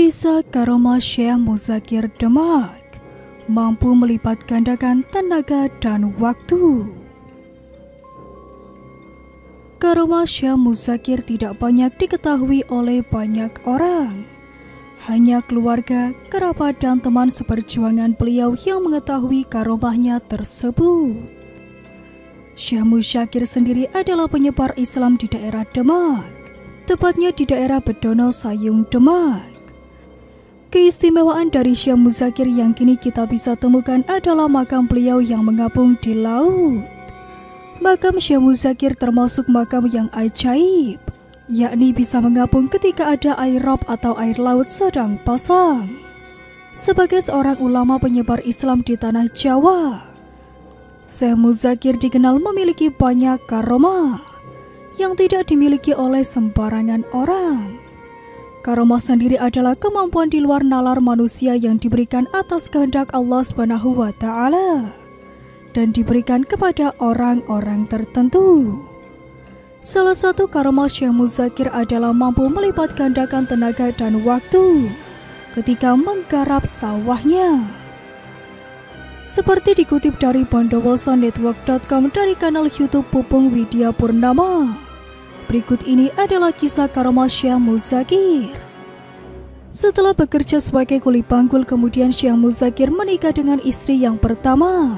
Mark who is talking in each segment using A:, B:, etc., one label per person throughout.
A: Kisah karomah Syekh Muzakir Demak mampu melipat gandakan tenaga dan waktu. Karomah Syekh Muzakir tidak banyak diketahui oleh banyak orang. Hanya keluarga, kerabat dan teman seperjuangan beliau yang mengetahui karomahnya tersebut. Syekh Muzakir sendiri adalah penyebar Islam di daerah Demak, tepatnya di daerah Bedono Sayung Demak. Keistimewaan dari Syekh Muzakir yang kini kita bisa temukan adalah makam beliau yang mengapung di laut. Makam Syekh Muzakir termasuk makam yang ajaib, yakni bisa mengapung ketika ada air rob atau air laut sedang pasang. Sebagai seorang ulama penyebar Islam di tanah Jawa, Syekh Muzakir dikenal memiliki banyak karomah yang tidak dimiliki oleh sembarangan orang. Karomah sendiri adalah kemampuan di luar nalar manusia yang diberikan atas kehendak Allah Subhanahu wa Ta'ala dan diberikan kepada orang-orang tertentu. Salah satu karomah Syekh Muzakir adalah mampu melipat gandakan tenaga dan waktu ketika menggarap sawahnya. Seperti dikutip dari bondowosonetwork.com dari kanal YouTube Pupung Widya Purnama, berikut ini adalah kisah karomah Syekh Muzakir. Setelah bekerja sebagai kuli panggul, kemudian Syekh Muzakir menikah dengan istri yang pertama,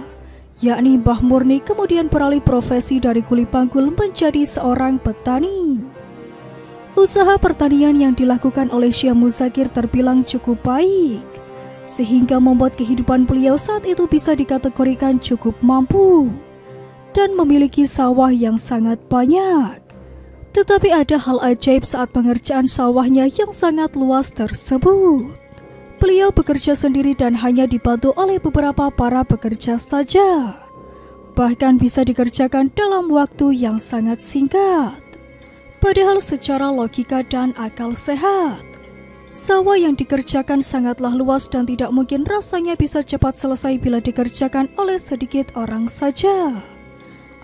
A: yakni Mbah Murni, kemudian beralih profesi dari kuli panggul menjadi seorang petani. Usaha pertanian yang dilakukan oleh Syekh Muzakir terbilang cukup baik, sehingga membuat kehidupan beliau saat itu bisa dikategorikan cukup mampu dan memiliki sawah yang sangat banyak. Tetapi ada hal ajaib saat pengerjaan sawahnya yang sangat luas tersebut. Beliau bekerja sendiri dan hanya dibantu oleh beberapa para pekerja saja. Bahkan bisa dikerjakan dalam waktu yang sangat singkat. Padahal secara logika dan akal sehat, sawah yang dikerjakan sangatlah luas dan tidak mungkin rasanya bisa cepat selesai bila dikerjakan oleh sedikit orang saja.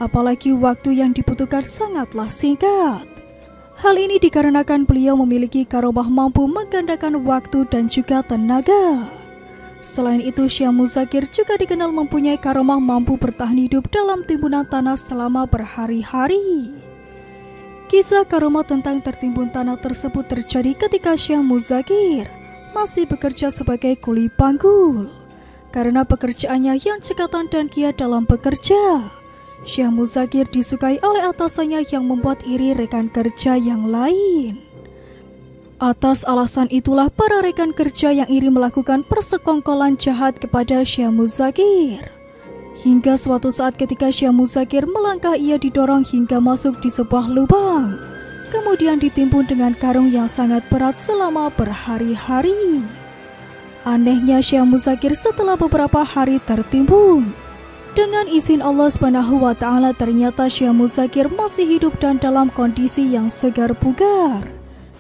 A: Apalagi waktu yang dibutuhkan sangatlah singkat. Hal ini dikarenakan beliau memiliki karomah mampu menggandakan waktu dan juga tenaga. Selain itu, Syekh Muzakir juga dikenal mempunyai karomah mampu bertahan hidup dalam timbunan tanah selama berhari-hari. Kisah karomah tentang tertimbun tanah tersebut terjadi ketika Syekh Muzakir masih bekerja sebagai kuli panggul. Karena pekerjaannya yang cekatan dan giat dalam bekerja, Syekh Muzakir disukai oleh atasannya yang membuat iri rekan kerja yang lain. Atas alasan itulah para rekan kerja yang iri melakukan persekongkolan jahat kepada Syekh Muzakir. Hingga suatu saat ketika Syekh Muzakir melangkah, ia didorong hingga masuk di sebuah lubang, kemudian ditimbun dengan karung yang sangat berat selama berhari-hari. Anehnya, Syekh Muzakir setelah beberapa hari tertimbun, dengan izin Allah Subhanahu wa Ta'ala, ternyata Syekh Muzakir masih hidup dan dalam kondisi yang segar bugar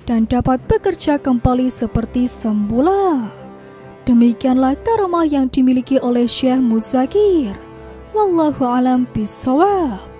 A: dan dapat bekerja kembali seperti semula. Demikianlah karomah yang dimiliki oleh Syekh Muzakir. Wallahu a'lam bishawab.